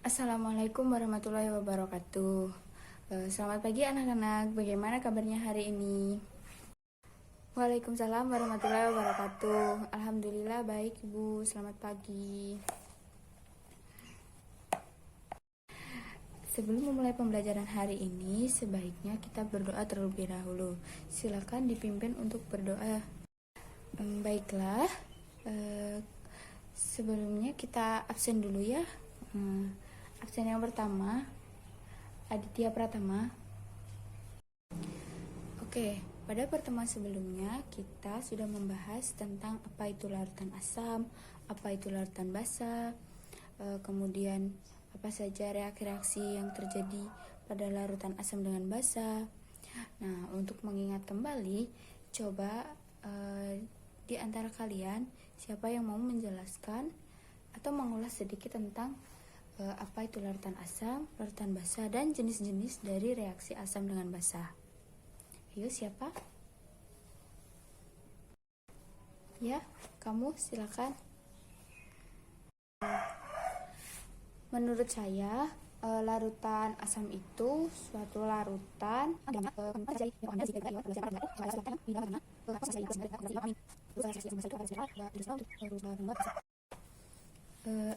Assalamualaikum warahmatullahi wabarakatuh. Selamat pagi anak-anak, bagaimana kabarnya hari ini? Waalaikumsalam warahmatullahi wabarakatuh. Alhamdulillah baik Ibu, selamat pagi. Sebelum memulai pembelajaran hari ini, sebaiknya kita berdoa terlebih dahulu. Silakan dipimpin untuk berdoa. Baiklah, sebelumnya kita absen dulu ya. Absen yang pertama, Aditya Pratama. Oke, pada pertemuan sebelumnya kita sudah membahas tentang apa itu larutan asam, apa itu larutan basa, kemudian apa saja reaksi-reaksi yang terjadi pada larutan asam dengan basa. Nah, untuk mengingat kembali, coba di antara kalian siapa yang mau menjelaskan atau mengulas sedikit tentang apa itu larutan asam, larutan basa, dan jenis-jenis dari reaksi asam dengan basa. Ayo, siapa? Ya, kamu silakan. Menurut saya, larutan asam itu suatu larutan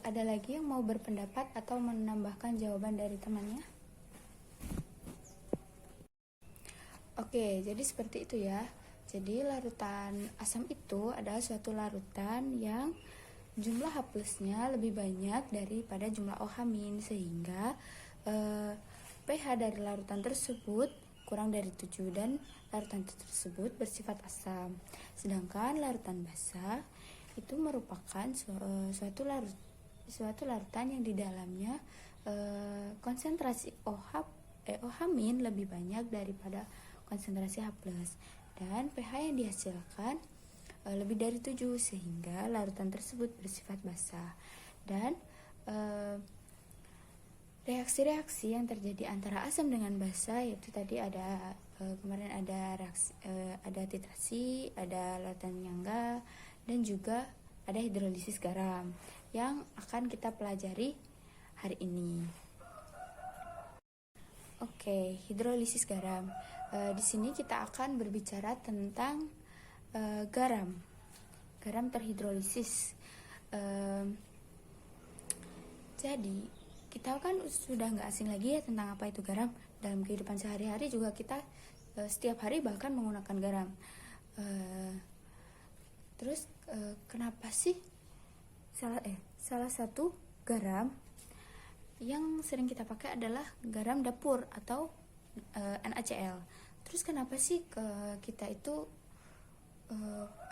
ada lagi yang mau berpendapat atau menambahkan jawaban dari temannya? Oke, jadi seperti itu ya. Jadi larutan asam itu adalah suatu larutan yang jumlah H plusnya lebih banyak daripada jumlah OH-, sehingga pH dari larutan tersebut kurang dari 7 dan larutan tersebut bersifat asam. Sedangkan larutan basa itu merupakan suatu larutan yang di dalamnya konsentrasi OH- lebih banyak daripada konsentrasi H+, dan pH yang dihasilkan lebih dari 7, sehingga larutan tersebut bersifat basa. Dan reaksi-reaksi yang terjadi antara asam dengan basa yaitu tadi ada kemarin ada reaksi ada titrasi, ada larutan penyangga, dan juga ada hidrolisis garam yang akan kita pelajari hari ini. Oke, hidrolisis garam. Di sini kita akan berbicara tentang garam. Garam terhidrolisis. Jadi kita kan sudah nggak asing lagi ya tentang apa itu garam. Dalam kehidupan sehari-hari juga kita setiap hari bahkan menggunakan garam. Terus kenapa sih salah satu garam yang sering kita pakai adalah garam dapur atau NaCl. Terus kenapa sih kita itu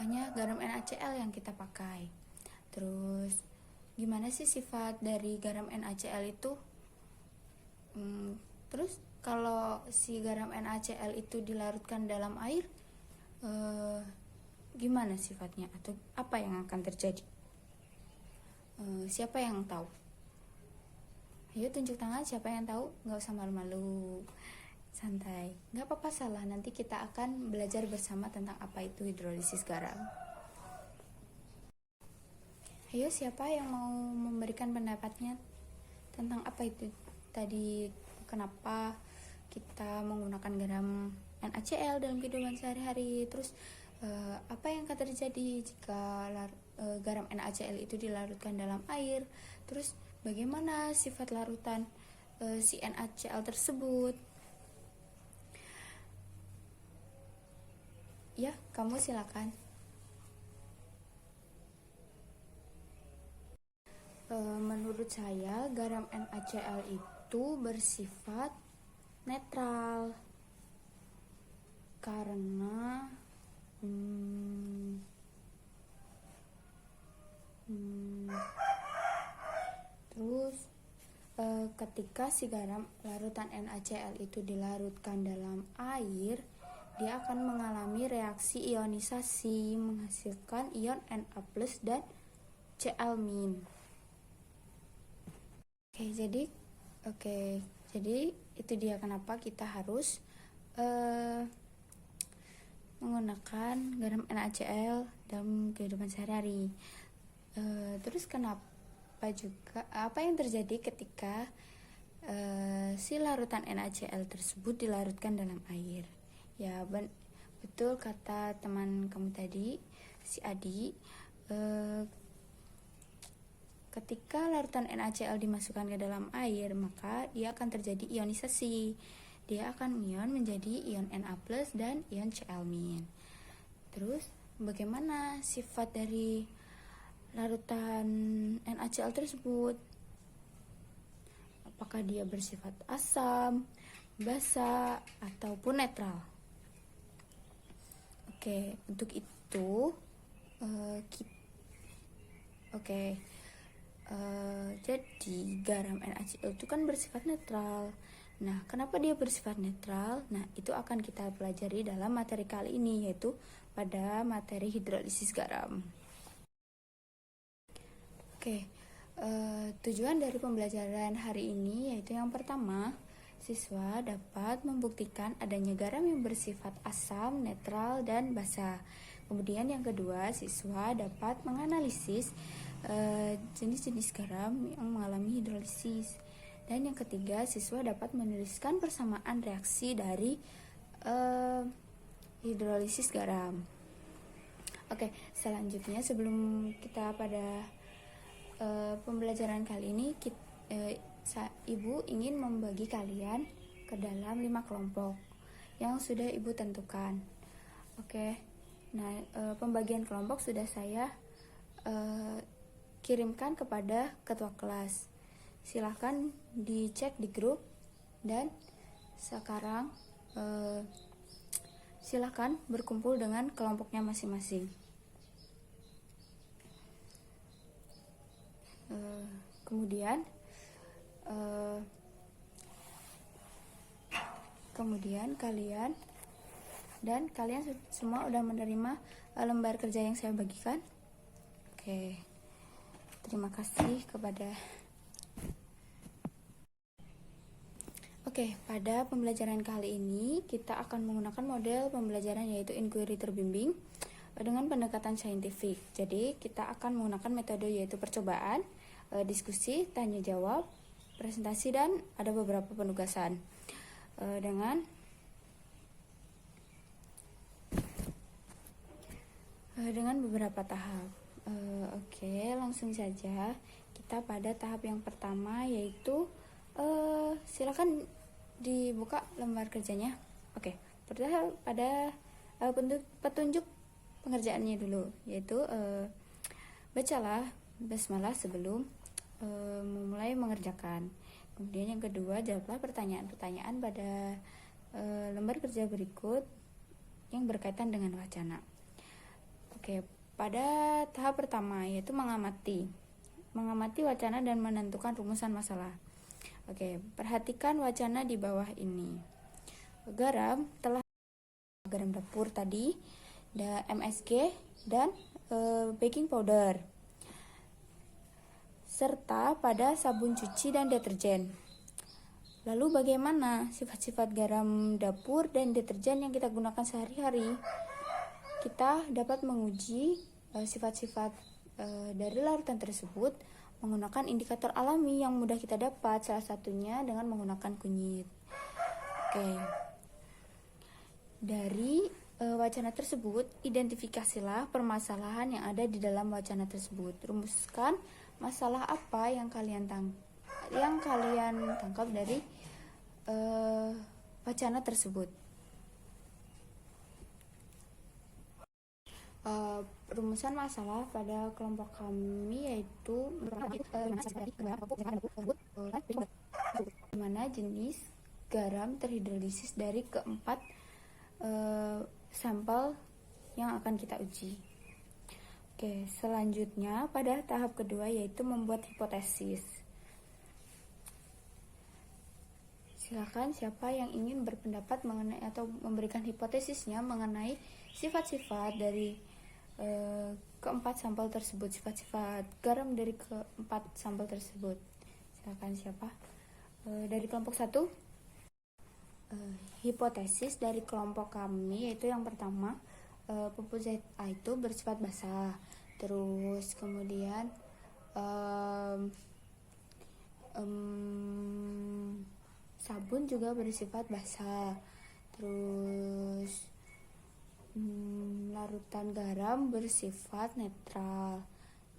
hanya garam NaCl yang kita pakai? Terus gimana sih sifat dari garam NaCl itu? Terus kalau si garam NaCl itu dilarutkan dalam air, gimana sifatnya atau apa yang akan terjadi? Siapa yang tahu? Ayo tunjuk tangan, siapa yang tahu? Nggak usah malu-malu, santai, nggak apa-apa salah. Nanti kita akan belajar bersama tentang apa itu hidrolisis garam. Ayo, siapa yang mau memberikan pendapatnya tentang apa itu tadi, kenapa kita menggunakan garam NaCl dalam kehidupan sehari-hari? Terus apa yang akan terjadi jika garam NaCl itu dilarutkan dalam air? Terus bagaimana sifat larutan si NaCl tersebut? Ya, kamu silakan. Menurut saya garam NaCl itu bersifat netral karena terus ketika si garam larutan NaCl itu dilarutkan dalam air, dia akan mengalami reaksi ionisasi menghasilkan ion Na+ dan Cl-. Jadi itu dia kenapa kita harus menggunakan garam NaCl dalam kehidupan sehari-hari. Terus kenapa apa yang terjadi ketika si larutan NaCl tersebut dilarutkan dalam air. Ya, betul kata teman kamu tadi, si Adi. Ketika larutan NaCl dimasukkan ke dalam air, maka dia akan terjadi ionisasi. Dia akan ion menjadi ion Na+ dan ion Cl-. Terus, bagaimana sifat dari larutan NaCl tersebut? Apakah dia bersifat asam, basa, ataupun netral? Oke, untuk itu jadi garam NaCl itu kan bersifat netral. Nah, kenapa dia bersifat netral? Nah, itu akan kita pelajari dalam materi kali ini, yaitu pada materi hidrolisis garam. Tujuan dari pembelajaran hari ini yaitu yang pertama, siswa dapat membuktikan adanya garam yang bersifat asam, netral, dan basa. Kemudian yang kedua, siswa dapat menganalisis jenis-jenis garam yang mengalami hidrolisis. Dan yang ketiga, siswa dapat menuliskan persamaan reaksi dari hidrolisis garam. Selanjutnya sebelum kita pada pembelajaran kali ini, Ibu ingin membagi kalian ke dalam 5 kelompok yang sudah Ibu tentukan. Pembagian kelompok sudah saya kirimkan kepada ketua kelas. Silahkan dicek di grup, dan sekarang silahkan berkumpul dengan kelompoknya masing-masing. Kemudian kalian semua udah menerima lembar kerja yang saya bagikan. Terima kasih kepada. Pada pembelajaran kali ini kita akan menggunakan model pembelajaran yaitu inquiry terbimbing dengan pendekatan saintifik. Jadi kita akan menggunakan metode yaitu percobaan, diskusi, tanya jawab, presentasi, dan ada beberapa penugasan dengan beberapa tahap. Langsung saja kita pada tahap yang pertama, yaitu silakan dibuka lembar kerjanya. Pada petunjuk pengerjaannya dulu, yaitu bacalah basmalah sebelum memulai mengerjakan. Kemudian yang kedua, jawablah pertanyaan-pertanyaan pada lembar kerja berikut yang berkaitan dengan wacana. Pada tahap pertama, yaitu mengamati wacana dan menentukan rumusan masalah. Perhatikan wacana di bawah ini. Garam dapur tadi, MSG dan baking powder, serta pada sabun cuci dan deterjen. Lalu bagaimana sifat-sifat garam dapur dan deterjen yang kita gunakan sehari-hari? Kita dapat menguji sifat-sifat dari larutan tersebut menggunakan indikator alami yang mudah kita dapat, salah satunya dengan menggunakan kunyit. Dari wacana tersebut, identifikasilah permasalahan yang ada di dalam wacana tersebut. Rumuskan masalah apa yang kalian tangkap dari wacana tersebut. Rumusan masalah pada kelompok kami yaitu mana jenis garam terhidrolisis dari keempat sampel yang akan kita uji. Selanjutnya pada tahap kedua yaitu membuat hipotesis. Silakan siapa yang ingin berpendapat mengenai atau memberikan hipotesisnya mengenai sifat-sifat dari keempat sampel tersebut, sifat-sifat garam dari keempat sampel tersebut. Silakan siapa? Dari kelompok 1. Hipotesis dari kelompok kami yaitu yang pertama, pupuk ZA itu bersifat basah. Terus kemudian em, em, sabun juga bersifat basah. Terus larutan garam bersifat netral.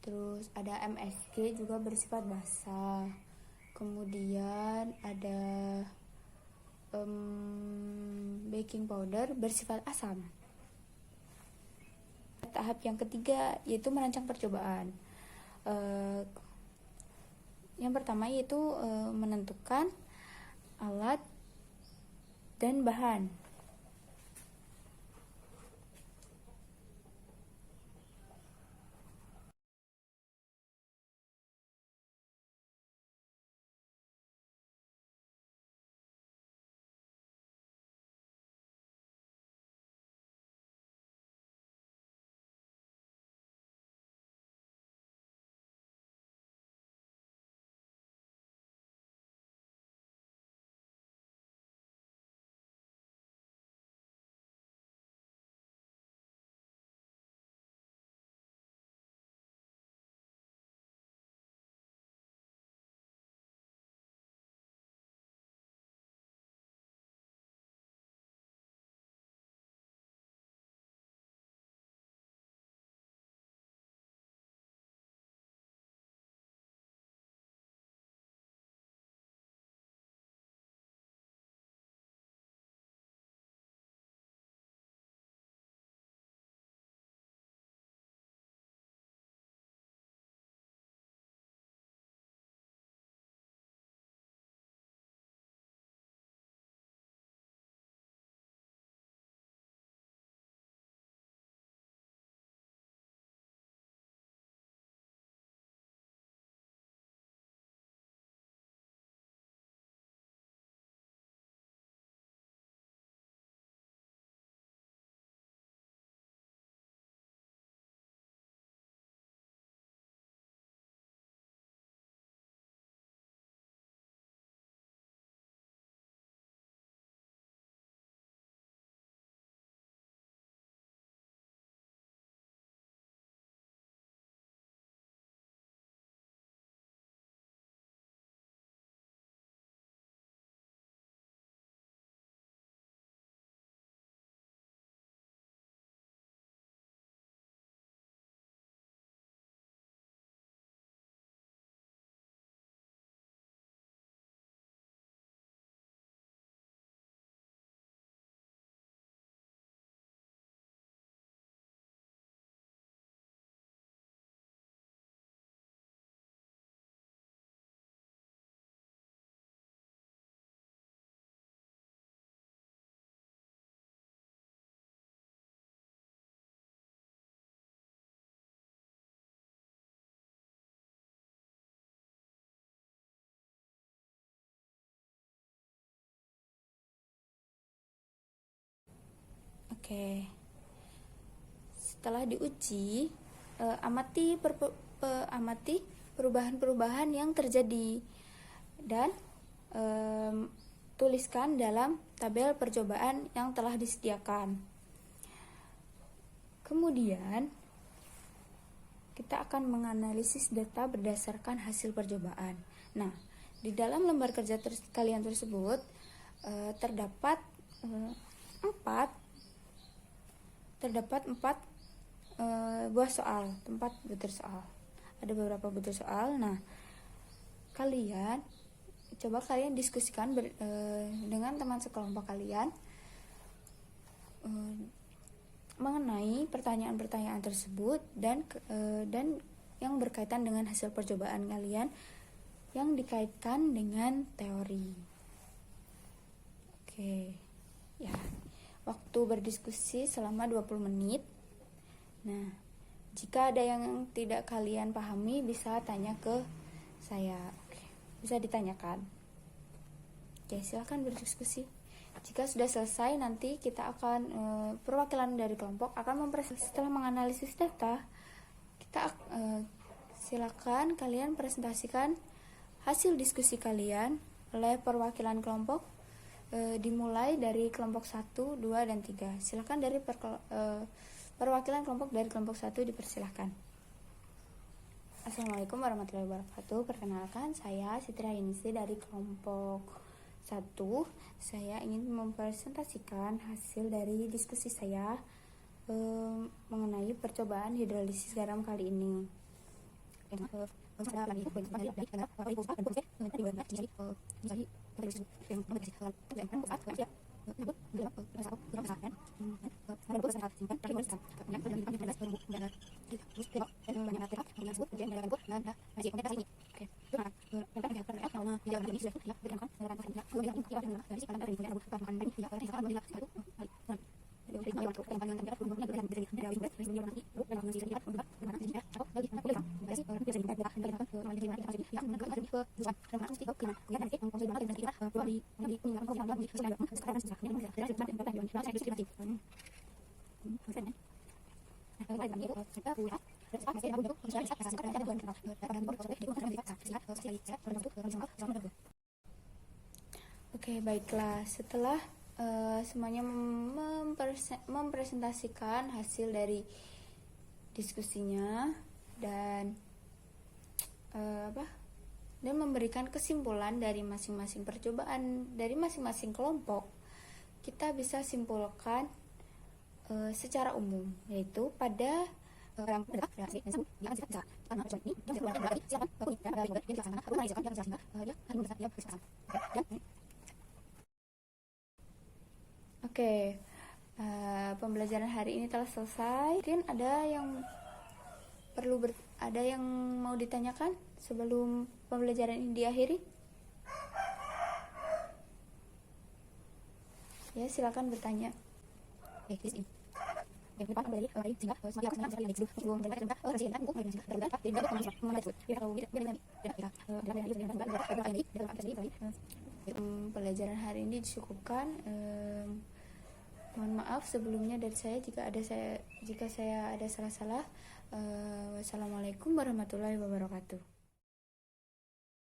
Terus ada MSG juga bersifat basah. Kemudian ada baking powder bersifat asam. Tahap yang ketiga yaitu merancang percobaan. Yang pertama yaitu menentukan alat dan bahan. Oke. Setelah diuji, amati perubahan-perubahan yang terjadi dan tuliskan dalam tabel percobaan yang telah disediakan. Kemudian kita akan menganalisis data berdasarkan hasil percobaan. Nah, di dalam lembar kerja kalian tersebut terdapat empat buah soal, tempat butir soal. Ada beberapa butir soal. Nah, kalian diskusikan dengan teman sekelompok kalian mengenai pertanyaan-pertanyaan tersebut dan yang berkaitan dengan hasil percobaan kalian yang dikaitkan dengan teori. Oke. Ya. Waktu berdiskusi selama 20 menit. Nah, jika ada yang tidak kalian pahami bisa tanya ke saya. Oke. Bisa ditanyakan. Oke, silakan berdiskusi. Jika sudah selesai, nanti kita akan perwakilan dari kelompok akan setelah menganalisis data, kita silakan kalian presentasikan hasil diskusi kalian oleh perwakilan kelompok, dimulai dari kelompok 1, 2, dan 3. Silakan dari perwakilan kelompok dari kelompok 1 dipersilahkan. Assalamualaikum warahmatullahi wabarakatuh. Perkenalkan, saya Siti Rainisi dari kelompok 1. Saya ingin mempresentasikan hasil dari diskusi saya mengenai percobaan hidrolisis garam kali ini. Oke, baiklah. Setelah semuanya mempresentasikan hasil dari diskusinya dan dan memberikan kesimpulan dari masing-masing percobaan dari masing-masing kelompok, kita bisa simpulkan secara umum, yaitu pada Oke, pembelajaran hari ini telah selesai. Mungkin ada yang ada yang mau ditanyakan sebelum pembelajaran ini diakhiri? Ya, silakan bertanya. Pelajaran hari ini dicukupkan. Mohon maaf sebelumnya dari saya jika saya ada salah-salah. Wassalamualaikum warahmatullahi wabarakatuh.